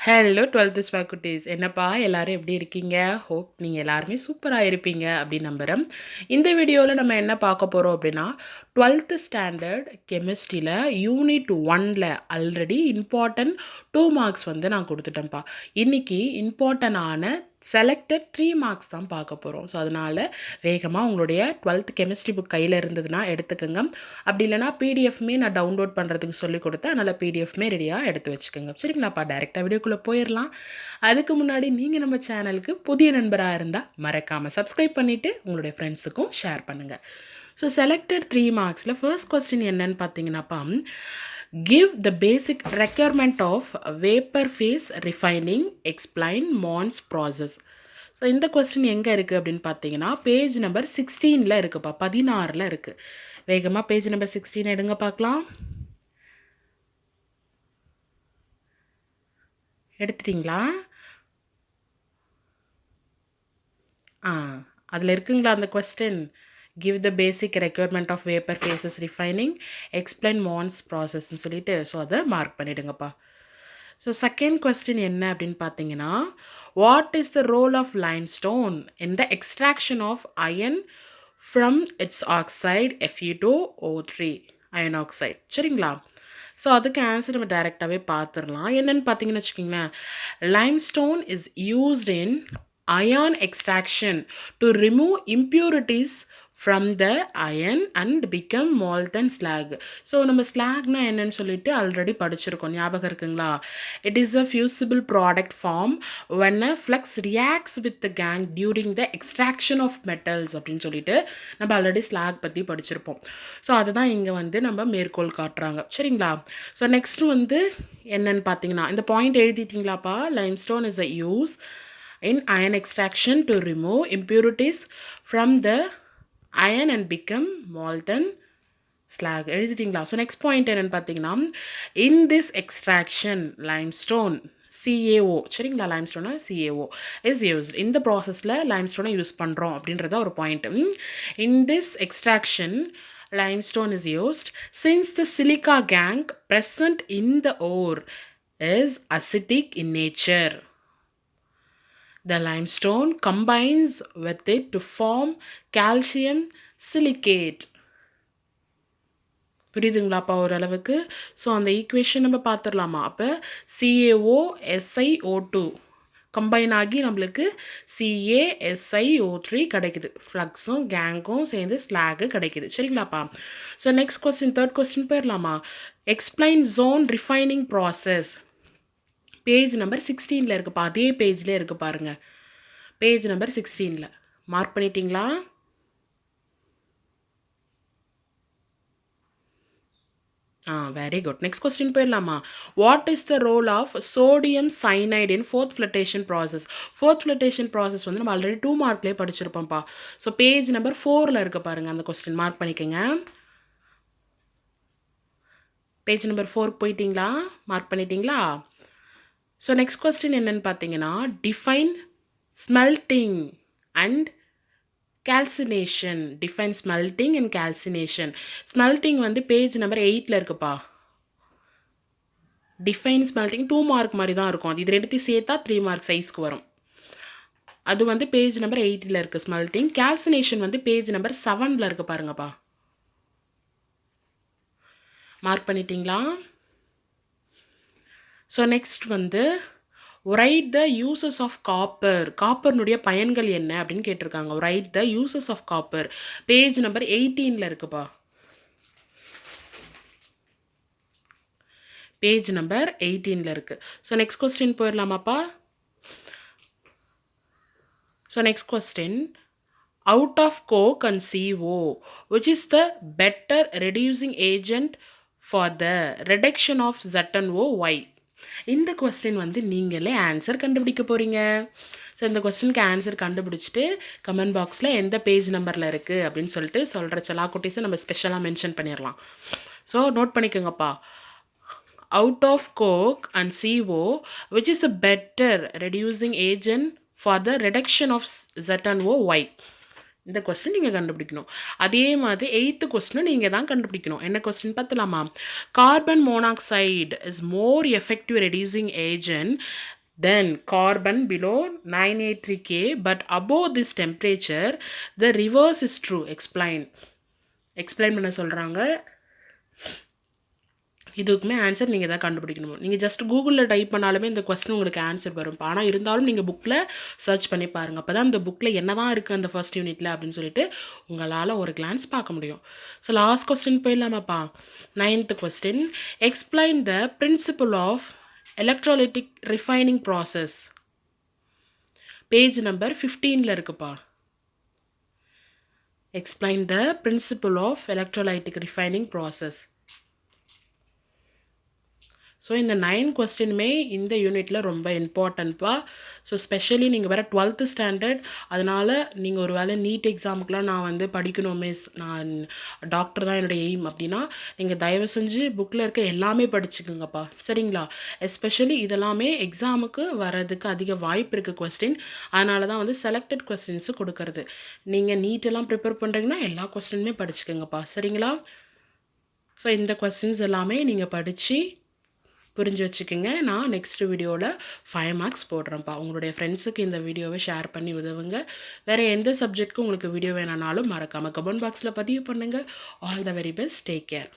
Hello 12th ஸ்வாக்குட்டீஸ் என்னப்பா எல்லாரும் எப்படி இருக்கீங்க? ஹோப் நீங்கள் எல்லாருமே சூப்பராக இருப்பீங்க அப்படின்னு நம்புகிறேன். இந்த வீடியோவில் நம்ம என்ன பார்க்க போகிறோம் அப்படின்னா 12th ஸ்டாண்டர்ட் கெமிஸ்ட்ரியில் யூனிட் 1ல் ஆல்ரெடி இம்பார்ட்டன்ட் 2 மார்க்ஸ் வந்து நான் கொடுத்துட்டேன்ப்பா. இன்றைக்கி இம்பார்ட்டண்டான செலக்டட் 3 மார்க்ஸ் தான் பார்க்க போகிறோம். ஸோ அதனால் வேகமாக உங்களுடைய 12th கெமிஸ்ட்ரி புக் கையில் இருந்ததுன்னா எடுத்துக்கோங்க. அப்படி இல்லைனா பிடிஎஃப்மே நான் டவுன்லோட் பண்ணுறதுக்கு சொல்லி கொடுத்தேன். அதனால் பிடிஎஃப்மே ரெடியாக எடுத்து வச்சுக்கோங்க. சரிங்களாப்பா, டைரெக்டாக வீடியோக்குள்ளே போயிடலாம். அதுக்கு முன்னாடி நீங்கள் நம்ம சேனலுக்கு புதிய நண்பராக இருந்தால் மறக்காமல் சப்ஸ்கிரைப் பண்ணிவிட்டு உங்களுடைய ஃப்ரெண்ட்ஸுக்கும் ஷேர் பண்ணுங்கள். ஸோ செலக்டட் 3 மார்க்ஸில் ஃபர்ஸ்ட் கொஸ்டின் என்னன்னு பார்த்தீங்கன்னாப்பா, give the basic requirement of vapor phase refining, explain Mons process. So இந்த கொஸ்டின் எங்கே இருக்குது அப்படின்னு பார்த்தீங்கன்னா பேஜ் நம்பர் 16ல் இருக்குப்பா, 16ல் இருக்குது. வேகமாக பேஜ் நம்பர் 16 எடுங்க பார்க்கலாம். எடுத்துட்டிங்களா? அதில் இருக்குங்களா அந்த question? give the basic requirement of vapor phases refining, explain Mons processன்னு சொல்லிட்டு ஸோ அதை மார்க் பண்ணிவிடுங்கப்பா. ஸோ செகண்ட் கொஸ்டின் என்ன அப்படின்னு பார்த்தீங்கன்னா, what is the role of limestone in the extraction of iron from its oxide Fe2O3 iron oxide? சரிங்களா? So அதுக்கு answer நம்ம டைரெக்டாகவே பார்த்துடலாம். என்னென்னு பார்த்தீங்கன்னு வச்சுக்கிங்களேன், limestone is used in iron extraction to remove impurities from the iron and become molten slag. So நம்ம ஸ்லாக்னா என்னன்னு சொல்லிட்டு ஆல்ரெடி படிச்சிருக்கோம், ஞாபகம் இருக்குங்களா? It is a fusible product form when a flux reacts with the gang during the extraction of metals அப்படின்னு சொல்லிட்டு நம்ம ஆல்ரெடி ஸ்லாக் பற்றி படிச்சிருப்போம். ஸோ அதுதான் இங்கே வந்து நம்ம மேற்கோள் காட்டுறாங்க. சரிங்களா? ஸோ நெக்ஸ்ட்டு வந்து என்னன்னு பார்த்தீங்கன்னா, இந்த point எழுதிட்டிங்களாப்பா? limestone is a use in iron extraction to remove impurities from the iron and become molten slag. எழுதிட்டிங்களா? ஸோ நெக்ஸ்ட் பாயிண்ட் என்னென்னு பார்த்தீங்கன்னா, in this extraction limestone CaO, சரிங்களா? limestone CaO is used. இந்த ப்ராசஸில் limestone யூஸ் பண்ணுறோம் அப்படின்றத ஒரு point. In this extraction limestone is used since the silica gang present in the ore is acidic in nature. The limestone combines with it to form calcium silicate. புரியுதுங்களாப்பா ஓரளவுக்கு? So அந்த equation நம்ம பார்த்துடலாமா? அப்போ CaO combine ஆகி நம்மளுக்கு CaSiO3 கிடைக்குது. ஃப்ளக்ஸும் கேங்கும் சேர்ந்து slag கிடைக்குது. சரிங்களாப்பா? So next question, third question போயிடலாமா? Explain zone refining process. Page number 16ல் இருக்குப்பா, அதே பேஜ்லேயே இருக்குது பாருங்கள். பேஜ் நம்பர் 16ல் மார்க் பண்ணிட்டீங்களா? Very good. நெக்ஸ்ட் கொஸ்டின் போயிடலாமா? What is the role of sodium cyanide in froth flotation process? Froth flotation process வந்து நம்ம ஆல்ரெடி 2 மார்க்லேயே படிச்சிருப்போம்ப்பா. ஸோ பேஜ் நம்பர் 4ல் இருக்க பாருங்கள் அந்த கொஸ்டின், மார்க் பண்ணிக்கோங்க. பேஜ் நம்பர் 4 போயிட்டீங்களா? மார்க் பண்ணிட்டீங்களா? ஸோ நெக்ஸ்ட் கொஸ்டின் என்னென்னு பார்த்தீங்கன்னா, define smelting and calcination. Define smelting and calcination. Smelting வந்து பேஜ் நம்பர் 8ல் இருக்குப்பா. டிஃபைன் ஸ்மெல்டிங் 2 மார்க் மாதிரி தான் இருக்கும். அது இது ரெண்டுத்தையும் சேர்த்தா 3 மார்க் சைஸ்க்கு வரும். அது வந்து பேஜ் நம்பர் 8ல் இருக்குது ஸ்மெல்டிங். calcination வந்து பேஜ் நம்பர் 7ல் இருக்குது பாருங்கப்பா. மார்க் பண்ணிட்டீங்களா? ஸோ நெக்ஸ்ட் வந்து write the uses of copper. காப்பர்னுடைய பயன்கள் என்ன அப்படின்னு கேட்டிருக்காங்க. Write the uses of copper. Page number 18ல் இருக்குப்பா. பேஜ் நம்பர் 18ல் இருக்குது. ஸோ நெக்ஸ்ட் கொஸ்டின் போயிடலாமாப்பா? So next question, out of coke and CO which is the better reducing agent for the reduction of ZnO? Why? இந்த question வந்து நீங்களே answer கண்டுபிடிக்க போகிறீங்க. ஸோ இந்த கொஸ்டினுக்கு ஆன்சர் கண்டுபிடிச்சிட்டு கமெண்ட் பாக்ஸில் எந்த பேஜ் நம்பரில் இருக்குது அப்படின்னு சொல்லிட்டு சொல்கிற செலாக்குட்டீஸை நம்ம ஸ்பெஷலாக மென்ஷன் பண்ணிடலாம். ஸோ நோட் பண்ணிக்கோங்கப்பா. Out of coke and CO which is the better reducing agent for the reduction of ZnO? Why? இந்த கொஸ்டின் நீங்கள் கண்டுபிடிக்கணும். அதே மாதிரி 8th கொஸ்டினும் நீங்கள் தான் கண்டுபிடிக்கணும். என்ன கொஸ்டின் பார்த்துலாமா? Carbon monoxide is more effective reducing agent than carbon below 983 K but above this temperature the reverse is true. Explain பண்ண சொல்கிறாங்க. இதுக்குமே ஆன்சர் நீங்கள் தான் கண்டுபிடிக்கணும். நீங்கள் ஜஸ்ட் கூகுளில் டைப் பண்ணாலுமே இந்த கொஸ்டின் உங்களுக்கு ஆன்சர் வரும். ஆனால் இருந்தாலும் நீங்கள் புக்கில் சர்ச் பண்ணி பாருங்கள். அப்போ தான் அந்த புக்கில் என்ன தான் இருக்குது அந்த ஃபர்ஸ்ட் யூனிட்டில் அப்படின்னு சொல்லிட்டு உங்களால் ஒரு கிளான்ஸ் பார்க்க முடியும். ஸோ லாஸ்ட் கொஸ்டின் போயிடலாமாப்பா? 9th question, explain the principle of electrolytic refining process. Page number 15ல் இருக்குப்பா. Explain the principle of electrolytic refining process. So இந்த 9 கொஸ்டினுமே இந்த யூனிட்டில் ரொம்ப இம்பார்ட்டன்ட்ப்பா. ஸோ ஸ்பெஷலி நீங்கள் வேறு 12th ஸ்டாண்டர்ட், அதனால் நீங்கள் ஒரு வேளை நீட் எக்ஸாமுக்கெலாம் நான் வந்து படிக்கணும் மிஸ், நான் டாக்டர் தான் என்னோடய எய்ம் அப்படின்னா நீங்கள் தயவு செஞ்சு புக்கில் இருக்க எல்லாமே படிச்சுக்குங்கப்பா, சரிங்களா? எஸ்பெஷலி இதெல்லாமே எக்ஸாமுக்கு வர்றதுக்கு அதிக வாய்ப்பு இருக்குது கொஸ்டின். அதனால தான் வந்து செலக்டட் கொஸ்டின்ஸு கொடுக்கறது. நீங்கள் நீட்டெல்லாம் ப்ரிப்பேர் பண்ணுறீங்கன்னா எல்லா கொஸ்டினுமே படிச்சுக்கோங்கப்பா, சரிங்களா? ஸோ இந்த கொஸ்டின்ஸ் எல்லாமே நீங்கள் படித்து புரிஞ்சு வச்சுக்கோங்க. நான் நெக்ஸ்ட் வீடியோவில் 5 மார்க்ஸ் போடுறேன்ப்பா. உங்களுடைய ஃப்ரெண்ட்ஸுக்கு இந்த வீடியோவை ஷேர் பண்ணி உதவுங்க. வேறு எந்த சப்ஜெக்ட்டுக்கும் உங்களுக்கு வீடியோ வேணானாலும் மறக்காமல் கமெண்ட் பாக்ஸில் பதிவு பண்ணுங்கள். All the very best. Take care.